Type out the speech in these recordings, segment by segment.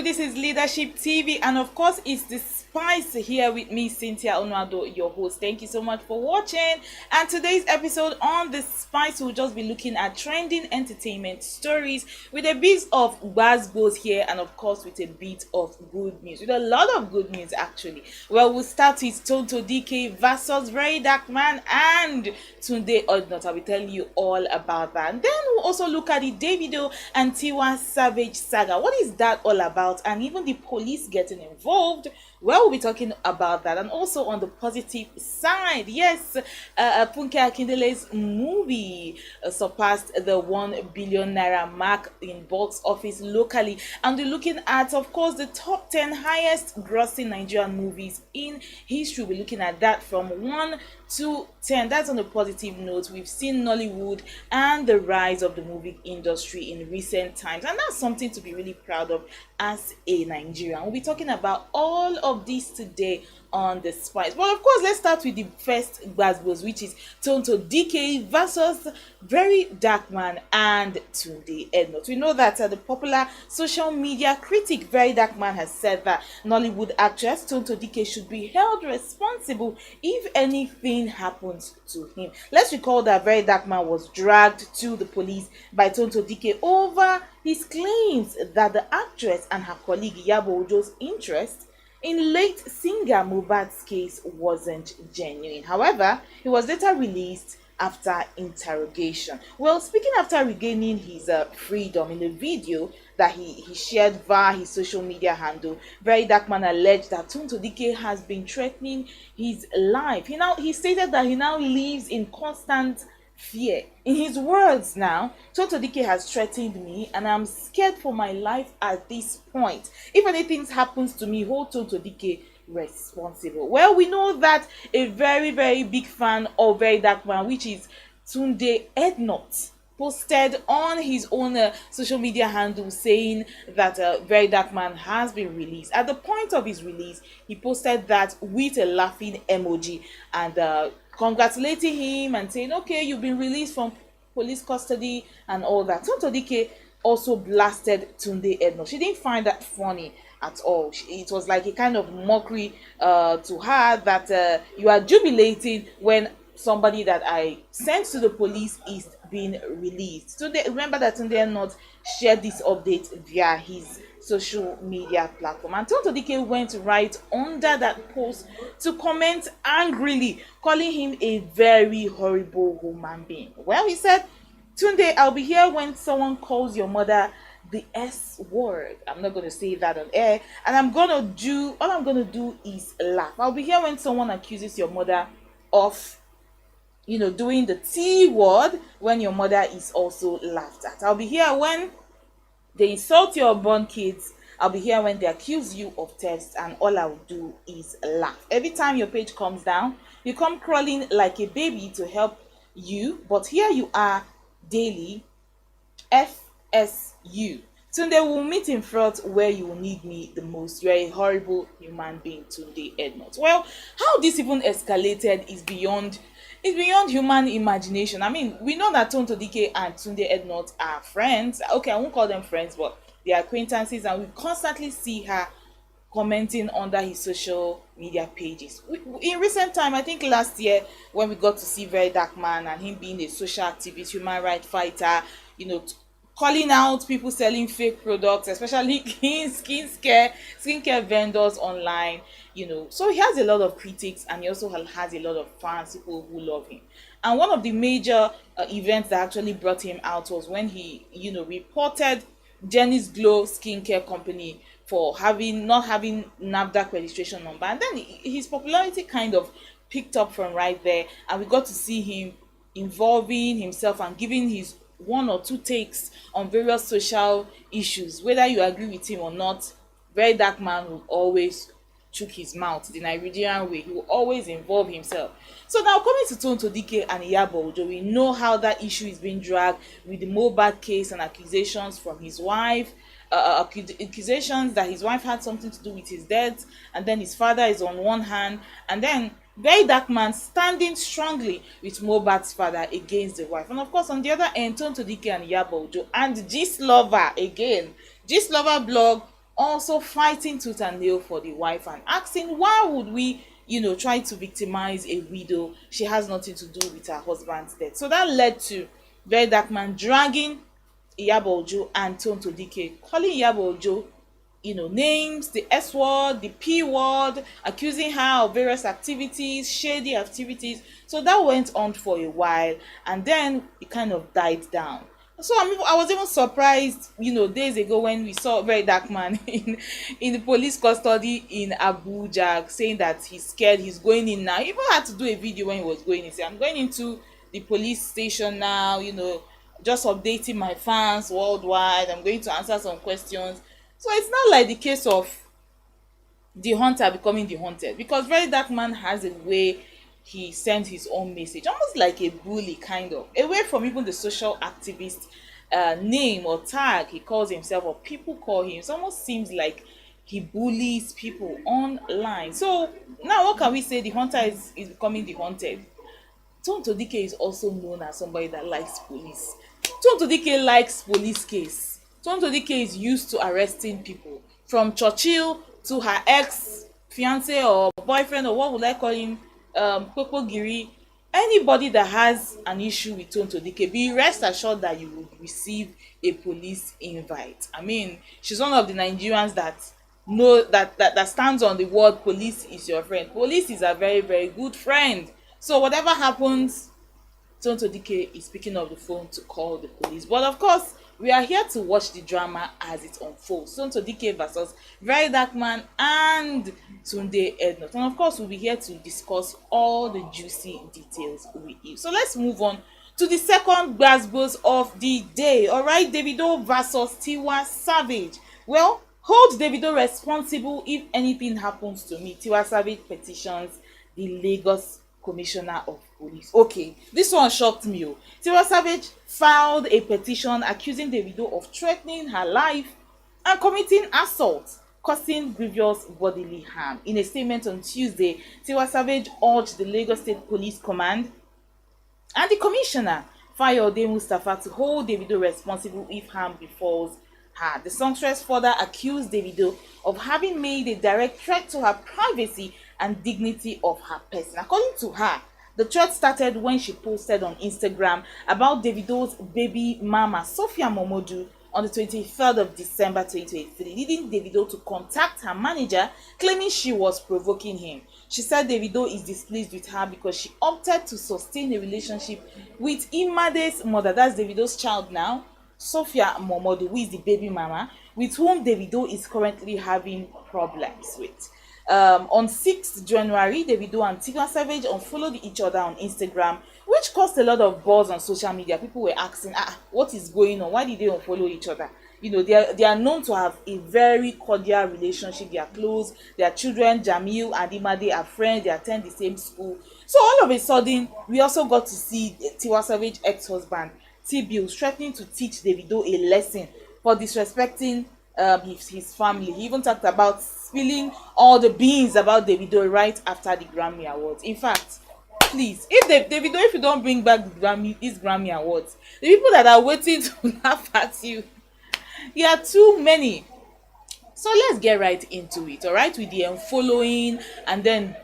This is Leadership TV, and of course, it's the Spice here with me, Cynthia Onwado, your host. Thank you so much for watching. And today's episode on the Spice, we'll just be looking at trending entertainment stories with a bit of Gbazgbos here, and of course, with a bit of good news, with a lot of good news actually. Well, we'll start with Tonto DK versus Very Dark Man and Tunde Odnot. I'll be telling you all about that. And then we'll also look at the Davido and Tiwa-Savage saga. What is that all about? And even the police getting involved. Well, we'll be talking about that. And also on the positive side, yes, Funke Akindele's movie surpassed the 1 billion naira mark in box office locally. And we're looking at, of course, the top 10 highest grossing Nigerian movies in history. We're looking at that from 1 to 10. That's on a positive note. We've seen Nollywood and the rise of the movie industry in recent times, and that's something to be really proud of as a Nigerian. We'll be talking about all of this today on the Spice. But of course, let's start with the first Gbazgbos, which is Tonto DK versus Very Dark Man and Tunde Odnot. We know that the popular social media critic Very Dark Man has said that Nollywood actress Tonto DK should be held responsible if anything happens to him. Let's recall that Very Dark Man was dragged to the police by Tonto DK over his claims that the actress and her colleague Iyabo Ojo's interest in late singer Mohbad's case wasn't genuine. However, he was later released after interrogation. Well, speaking after regaining his freedom, in a video that he shared via his social media handle, Very Dark Man alleged that Tonto DK has been threatening his life. He stated that he now lives in constant fear. In his words now, Tonto DK has threatened me and I'm scared for my life at this point. If anything happens to me, hold Tonto DK responsible. Well, we know that a very, very big fan of Very Dark Man, which is Tunde Odnot, posted on his own social media handle saying that Very Dark Man has been released. At the point of his release, he posted that with a laughing emoji and congratulating him and saying, okay, you've been released from police custody and all that. Tonto DK also blasted Tunde Odnot. She didn't find that funny at all. It was like a kind of mockery to her that you are jubilating when somebody that I sent to the police is being released. Remember that Tunde Odnot shared this update via his social media platform, and Tonto DK went right under that post to comment angrily, calling him a very horrible human being. Well, he said, Tunde, I'll be here when someone calls your mother the S word. I'm not going to say that on air, and all I'm gonna do is laugh. I'll be here when someone accuses your mother of doing the T word when your mother is also laughed at. I'll be here when they insult your unborn kids. I'll be here when they accuse you of theft, and all I will do is laugh. Every time your page comes down, you come crawling like a baby to help you, but here you are daily, FSU. Tunde, will meet in front where you will need me the most. You're a horrible human being, Tunde Odnot. Well, how this even escalated is beyond human imagination. I mean, we know that Tonto DK and Tunde Odnot are friends. Okay, I won't call them friends, but they are acquaintances, and we constantly see her commenting under his social media pages. In recent time, I think last year, when we got to see Very Dark Man and him being a social activist, human rights fighter, calling out people selling fake products, especially skincare vendors online, So he has a lot of critics, and he also has a lot of fans, people who love him. And one of the major events that actually brought him out was when he, reported Jenny's Glow skincare company for not having NAFDAC registration number. And then his popularity kind of picked up from right there, and we got to see him involving himself and giving his one or two takes on various social issues. Whether you agree with him or not, Very Dark Man will always chook his mouth the Nigerian way. He will always involve himself. So now, coming to Tonto DK and Iyabo Ojo, we know how that issue is being dragged with the Mohbad case and accusations from his wife, accusations that his wife had something to do with his death, and then his father is on one hand, and then Very Dark Man standing strongly with Mohbad's father against the wife. And of course, on the other end, Tonto DK and Iyabo Ojo and Gist Lover again. Gist Lover blog also fighting tooth and nail for the wife and asking why would we try to victimize a widow. She has nothing to do with her husband's death. So that led to Very Dark Man dragging Iyabo Ojo and Tonto Dike, calling Iyabo Ojo names, the S word, the P word, accusing her of various activities, shady activities. So that went on for a while, and then it kind of died down. So I was even surprised, days ago when we saw Very Dark Man in the police custody in Abuja, saying that he's scared, he's going in now. He even had to do a video when he was going in, say, I'm going into the police station now, just updating my fans worldwide. I'm going to answer some questions. So it's not like the case of the hunter becoming the hunted, because Very Dark Man has a way he sends his own message, almost like a bully, kind of away from even the social activist name or tag he calls himself or people call him. It almost seems like he bullies people online. So now what can we say? The hunter is becoming the hunted. Tonto Dike is also known as somebody that likes police. Tonto Dike likes police case. Tonto Dike is used to arresting people, from Churchill to her ex-fiance or boyfriend, or what would I call him, Giri. Anybody that has an issue with Tonto Dike, be rest assured that you will receive a police invite. I mean, she's one of the Nigerians that know that stands on the word police is your friend. Police is a very, very good friend. So whatever happens, Tonto Dike is picking up the phone to call the police. But of course, we are here to watch the drama as it unfolds. Tonto Dike versus Very Dark Man and Tunde Ednut. And of course, we'll be here to discuss all the juicy details with you. So let's move on to the second gbasgbos of the day. Alright, Davido versus Tiwa-Savage. Well, hold Davido responsible if anything happens to me. Tiwa-Savage petitions the Lagos Commissioner of Police. Okay, this one shocked me. Tiwa-Savage filed a petition accusing Davido of threatening her life and committing assault, causing grievous bodily harm. In a statement on Tuesday, Tiwa-Savage urged the Lagos State Police Command and the Commissioner, Fayode Mustafa, to hold Davido responsible if harm befalls her. The songstress further accused Davido of having made a direct threat to her privacy and dignity of her person. According to her, the threat started when she posted on Instagram about Davido's baby mama, Sophia Momodu, on the 23rd of December 2023, leading Davido to contact her manager, claiming she was provoking him. She said Davido is displeased with her because she opted to sustain a relationship with Imade's mother, that's Davido's child now, Sophia Momodu, who is the baby mama, with whom Davido is currently having problems with. On 6th January, Davido and Tiwa-Savage unfollowed each other on Instagram, which caused a lot of buzz on social media. People were asking, what is going on? Why did they unfollow each other? They are known to have a very cordial relationship. They are close. Their children, Jamil and Imade, are friends. They attend the same school. So all of a sudden, we also got to see Tiwa-Savage ex-husband, T-Bills, threatening to teach Davido a lesson for disrespecting his family. He even talked about spilling all the beans about Davido right after the Grammy Awards. In fact, please, Davido, if you don't bring back these Grammy Awards, the people that are waiting to laugh at you, there are too many. So let's get right into it, all right, with the unfollowing, and then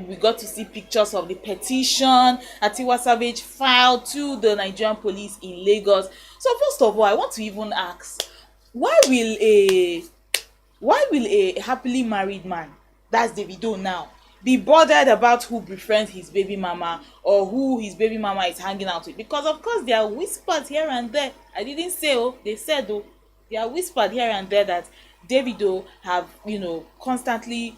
we got to see pictures of the petition that Tiwa-Savage filed to the Nigerian police in Lagos. So first of all, I want to even ask, why will a happily married man, that's Davido now, be bothered about who befriends his baby mama or who his baby mama is hanging out with? Because of course there are whispers here and there. I didn't say, they said, there are whispers here and there that Davido have, constantly,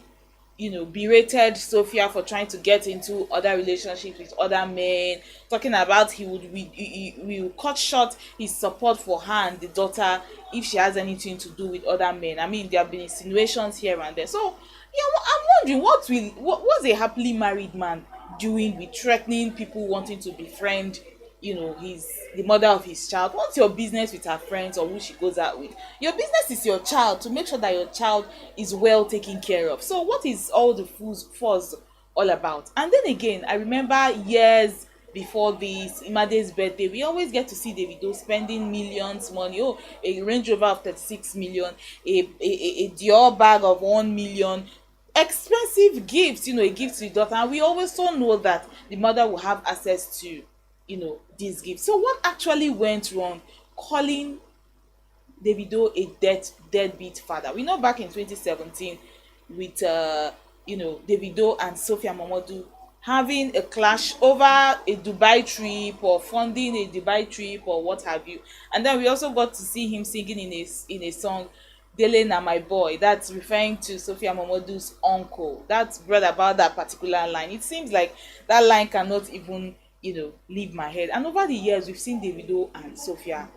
berated Sophia for trying to get into other relationships with other men, talking about he will cut short his support for her and the daughter if she has anything to do with other men. I mean, there have been insinuations here and there. So, I'm wondering, what's a happily married man doing with threatening people wanting to befriend, the mother of his child? What's your business with her friends or who she goes out with? Your business is your child, to make sure that your child is well taken care of. So what is all the fuss all about? And then again, I remember years before this Imade's birthday, we always get to see Davido spending millions money. Oh, a Range Rover of 36 million, a Dior bag of 1 million, expensive gifts, a gift to the daughter. And we also know that the mother will have access to, these gifts. So what actually went wrong calling Davido a deadbeat father? We know back in 2017 with Davido and Sophia Momodu having a clash over a Dubai trip or funding a Dubai trip or what have you. And then we also got to see him singing in a song, Dele na my boy, that's referring to Sophia Momodu's uncle. That's brought about that particular line. It seems like that line cannot even leave my head. And over the years we've seen Davido and Sophia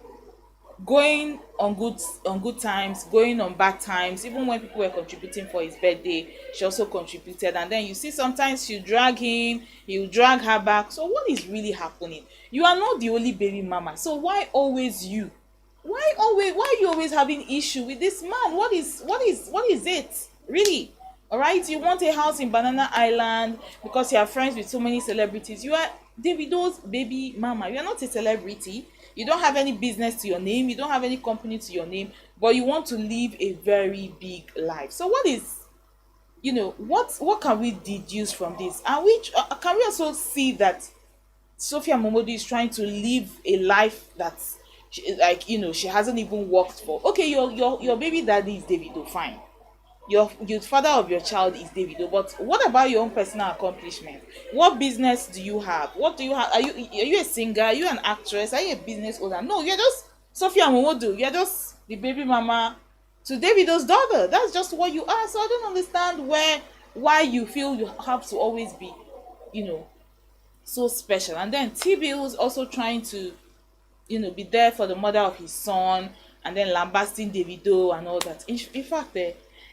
going on good times, going on bad times. Even when people were contributing for his birthday, she also contributed. And then you see sometimes she'll drag him, he'll drag her back. So what is really happening? You are not the only baby mama, so why always you? Why are you always having issue with this man? What is it really? All right, you want a house in Banana Island because you are friends with so many celebrities. You are Davido's baby mama. You are not a celebrity. You don't have any business to your name. You don't have any company to your name, but you want to live a very big life. So what is, what can we deduce from this? And which can we also see that Sophia Momodu is trying to live a life that's she hasn't even worked for. Okay, your baby daddy is Davido, fine. Your father of your child is Davido, but what about your own personal accomplishment? What business do you have? What do you have? Are you a singer? Are you an actress? Are you a business owner? No, you're just Sophia Momodu. You're just the baby mama to Davido's daughter. That's just what you are. So I don't understand why you feel you have to always be, so special. And then T-Bill is also trying to, be there for the mother of his son, and then lambasting Davido and all that. In fact,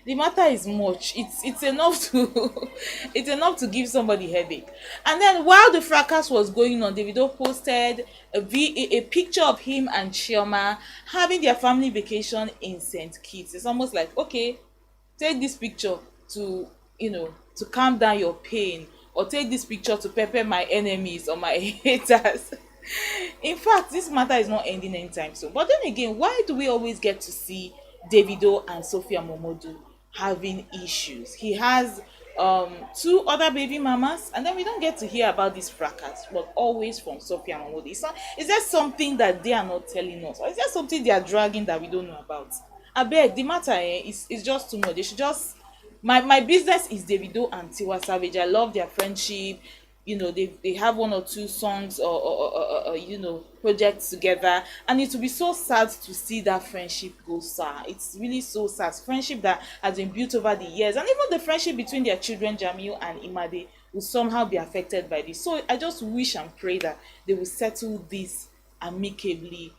the matter is much. It's enough to it's enough to give somebody headache. And then while the fracas was going on, Davido posted a picture of him and Chioma having their family vacation in St. Kitts. It's almost like, okay, take this picture to to calm down your pain, or take this picture to pepper my enemies or my haters. In fact, this matter is not ending anytime soon. But then again, why do we always get to see Davido and Sophia Momodu having issues? He has two other baby mamas, and then we don't get to hear about this fracas, but always from Sophia Momodu. Is there something that they are not telling us, or is there something they are dragging that we don't know about? Abeg, the matter is just too much. They should just my business is Davido and Tiwa-Savage. I love their friendship. They have one or two songs or projects together, and it will be so sad to see that friendship go sour. It's really so sad. Friendship that has been built over the years, and even the friendship between their children Jamiu and Imade will somehow be affected by this. So I just wish and pray that they will settle this amicably,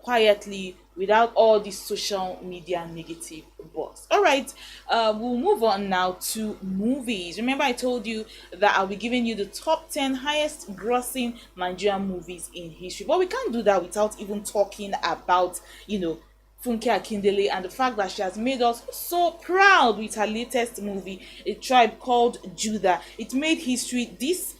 quietly, without all this social media negative buzz. All right, we'll move on now to movies. Remember, I told you that I'll be giving you the top 10 highest grossing Nigerian movies in history, but we can't do that without even talking about Funke Akindele and the fact that she has made us so proud with her latest movie, A Tribe Called Judah. It made history this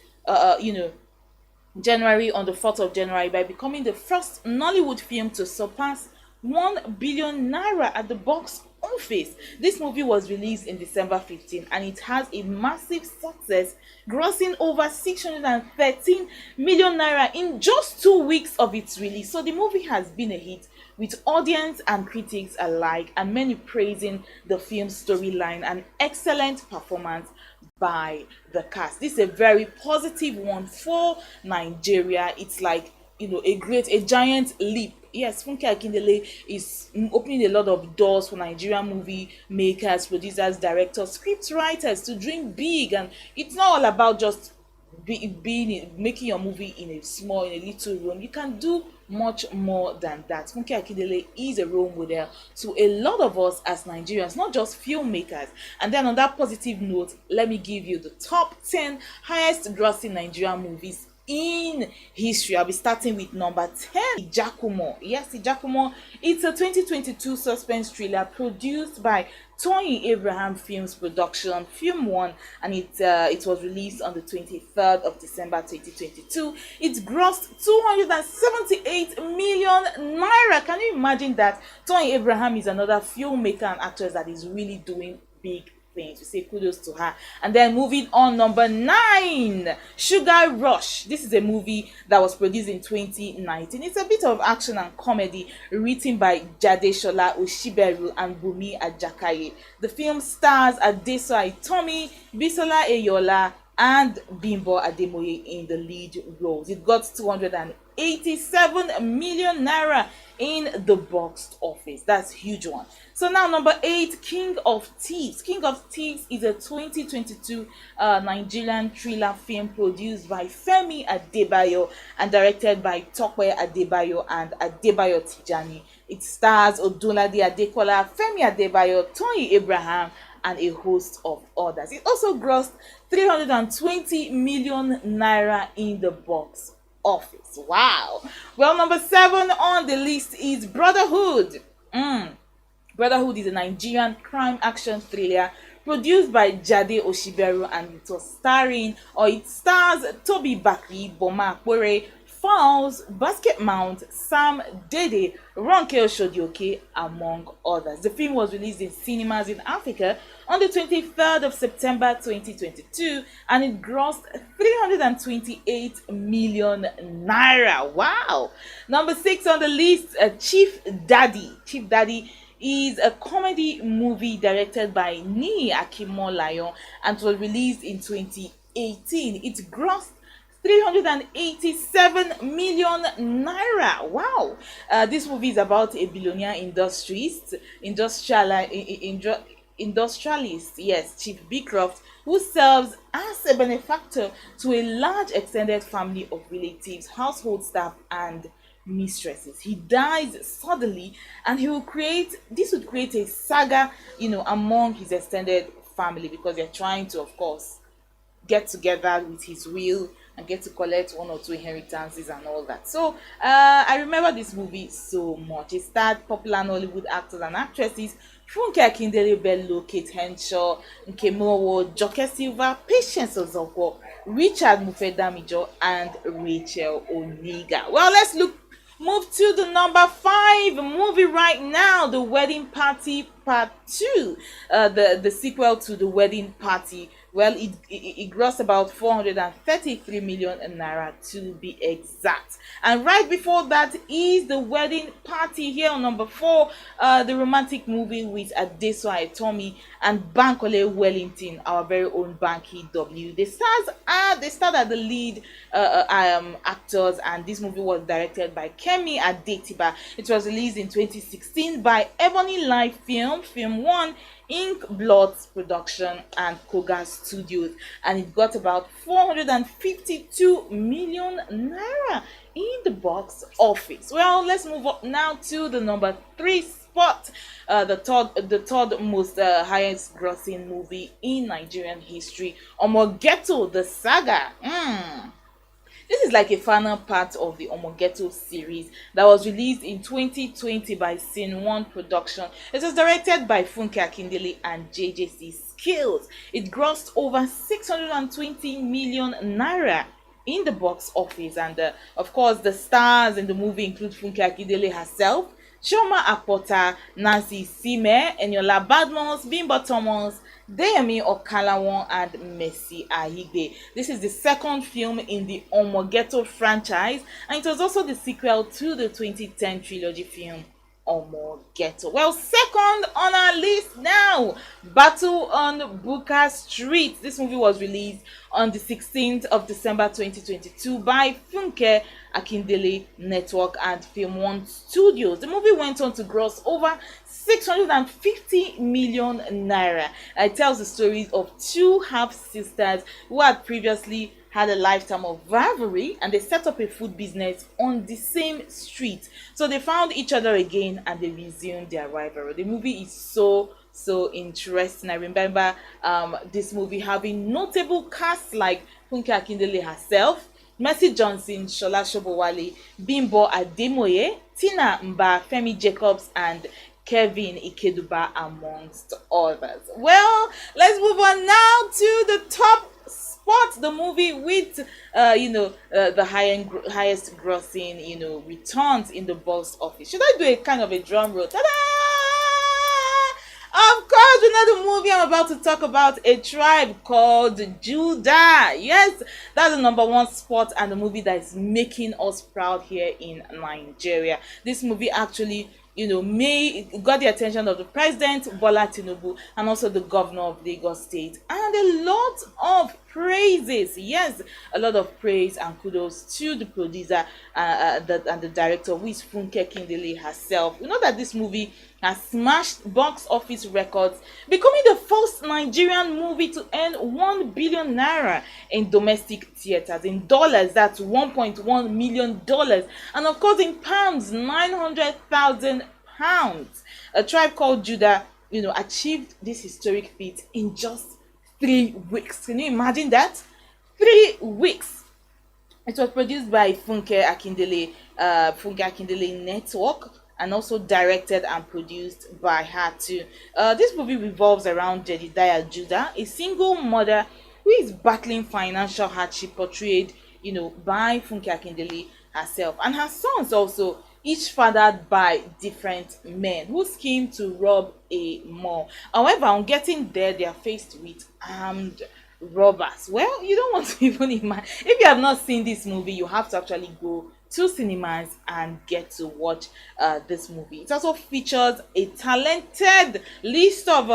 January, on the 4th of January, by becoming the first Nollywood film to surpass 1 billion naira at the box office. This movie was released in December 15, and it has a massive success, grossing over 613 million naira in just 2 weeks of its release. So the movie has been a hit with audience and critics alike, and many praising the film's storyline and excellent performance by the cast. This is a very positive one for Nigeria. It's like a giant leap. Yes, Funke Akindele is opening a lot of doors for Nigerian movie makers, producers, directors, script writers to dream big. And it's not all about just making your movie in a little room. You can do much more than that. Funke Akindele is a role model to a lot of us as Nigerians, not just filmmakers. And then on that positive note, let me give you the top 10 highest grossing Nigerian movies in history. I'll be starting with number 10, Ijakumo. Yes, Ijakumo. It's a 2022 suspense thriller produced by Tony Abraham Films Production, Film One, and it was released on the 23rd of December 2022. It grossed 278 million naira. Can you imagine that? Tony Abraham is another filmmaker and actress that is really doing big things. We say kudos to her. And then moving on, number 9, Sugar Rush. This is a movie that was produced in 2019. It's a bit of action and comedy, written by Jadeshola Oshiberu and Bumi Ajakaye. The film stars Adeso Aitomi, Bisola Eyola, and Bimbo Ademoye in the lead roles. It got 287 million naira in the box office. That's a huge one. So now number 8, King of Thieves. King of Thieves is a 2022 Nigerian thriller film produced by Femi Adebayo and directed by Tokwe Adebayo and Adebayo Tijani. It stars Odunlade Adekola, Femi Adebayo, Tony Abraham, and a host of others. It also grossed 320 million naira in the box office. Wow. Well, number 7 on the list is Brotherhood. Brotherhood is a Nigerian crime action thriller produced by Jade Oshiberu, and it stars Toby Bakri, Boma Akpore, Falls, Basket Mount, Sam Dede, Ronke Oshodioke, among others. The film was released in cinemas in Africa on the 23rd of September 2022, and it grossed 328 million naira. Wow. Number 6 on the list, Chief Daddy. Chief Daddy is a comedy movie directed by Nii Akimolayo and was released in 2018. It grossed 387 million naira. Wow. This movie is about a billionaire industrialist, yes, Chief Beecroft, who serves as a benefactor to a large extended family of relatives, household staff, and mistresses. He dies suddenly, and would create a saga, among his extended family, because they're trying to, of course, get together with his will and get to collect 1 or 2 inheritances and all that. So I remember this movie so much. It starred popular Nollywood actors and actresses Funke Akindele Bello, Kate Henshaw, Nkemowo, Joke Silva, Patience Ozoko, Richard Mufedamijo, and Rachel Oniga. Well, let's move to the number 5 movie right now, The Wedding Party Part 2, the sequel to The Wedding Party. Well, it grossed about 433 million naira to be exact. And right before that is The Wedding Party here on number 4, the romantic movie with Adeso Aitomi and Bankole Wellington, our very own Banky W. They starred as the lead actors, and this movie was directed by Kemi Adetiba. It was released in 2016 by Ebony Life Film One, Ink Blots Production, and Koga Studios, and it got about 452 million naira in the box office. Well, let's move up now to the number 3 spot, the third most highest grossing movie in Nigerian history, Omogeto the Saga. This is like a final part of the Omogeto series that was released in 2020 by Scene One Production. It was directed by Funke Akindele and JJC Skills. It grossed over 620 million naira in the box office, and of course the stars in the movie include Funke Akindele herself, Chioma Akpota, Nancy Sime, Eniola Badmus, Bimbo Thomas, Deyemi Okalawon, and Mercy Aigbe. This is the second film in the Omogeto franchise, and it was also the sequel to the 2010 trilogy film Omogeto. Well, second on our list now, Battle on Bukka Street. This movie was released on the 16th of December 2022 by Funke Akindele Network and Film One Studios. The movie went on to gross over 650 million naira. It tells the stories of two half-sisters who had previously had a lifetime of rivalry, and they set up a food business on the same street. So they found each other again and they resumed their rivalry. The movie is so interesting. I remember this movie having notable casts like Funke Akindele herself, Mercy Johnson, Shola Shobowale, Bimbo Ademoye, Tina Mba, Femi Jacobs, and Kevin Ikeduba, amongst others. Well, let's move on now to the top spot, the movie with the highest grossing returns in the box office. Should I do a kind of a drum roll? Ta-da! Of course, we know the movie I'm about to talk about, A Tribe Called Judah. Yes, that's the number one spot and the movie that is making us proud here in Nigeria. This movie actually got the attention of the president, Bola Tinubu, and also the governor of Lagos State, and a lot of praises. Yes, a lot of praise and kudos to the producer and the director, who is Funke Kindele herself. We know that this movie has smashed box office records, becoming the first Nigerian movie to earn 1 billion naira in domestic theaters. In dollars, that's $1.1 million, and of course in pounds, 900,000 pounds. A Tribe Called Judah, achieved this historic feat in just 3 weeks. Can you imagine that? 3 weeks. It was produced by Funke Akindele Network, and also directed and produced by her too. This movie revolves around Jedidiah Judah, a single mother who is battling financial hardship, portrayed, by Funke Akindele herself, and her sons also, each fathered by different men who scheme to rob a mall. However, on getting there, they are faced with armed robbers. Well, you don't want to even imagine. If you have not seen this movie, you have to actually go to cinemas and get to watch this movie. It also features a talented list of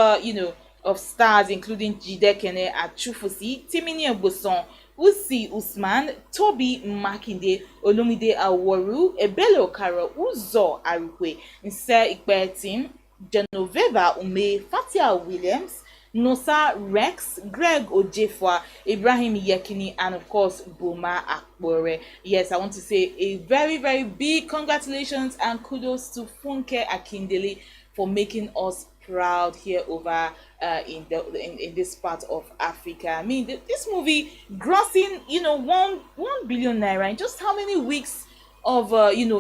of stars, including Jide Kene Achufusi, Timini Oboson, Usi Usman, Toby Makinde, Olumide Aworu, Ebele Okaro, Uzo Arukwe, Nse Ikpetim, Genoveva Ume, Fatia Williams, Nosa Rex, Greg Ojefwa, Ibrahim Yekini, and of course Boma Akbore. Yes, I want to say a very, very big congratulations and kudos to Funke Akindele for making us proud here over in this part of Africa. I mean, this movie grossing 1 billion naira in just how many weeks of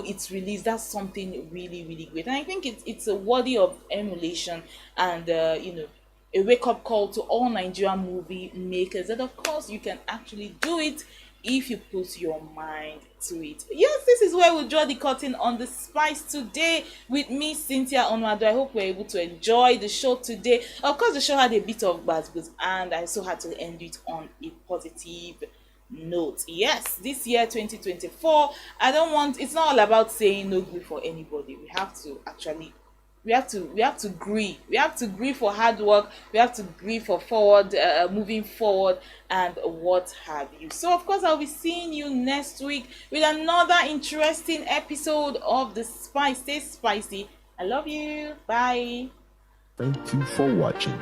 its release. That's something really, really great, and I think it's a worthy of emulation, and a wake-up call to all Nigerian movie makers that of course you can actually do it if you put your mind to it. Yes, this is where we'll draw the curtain on The Spice today with me, Cynthia Onwado. I hope we're able to enjoy the show today. Of course, the show had a bit of buzz, and I also had to end it on a positive note. Yes, this year 2024, it's not all about saying no grief for anybody. We have to actually we have to grieve for hard work. We have to grieve for moving forward, and what have you. So of course, I'll be seeing you next week with another interesting episode of The Spice. Stay spicy. I love you. Bye. Thank you for watching.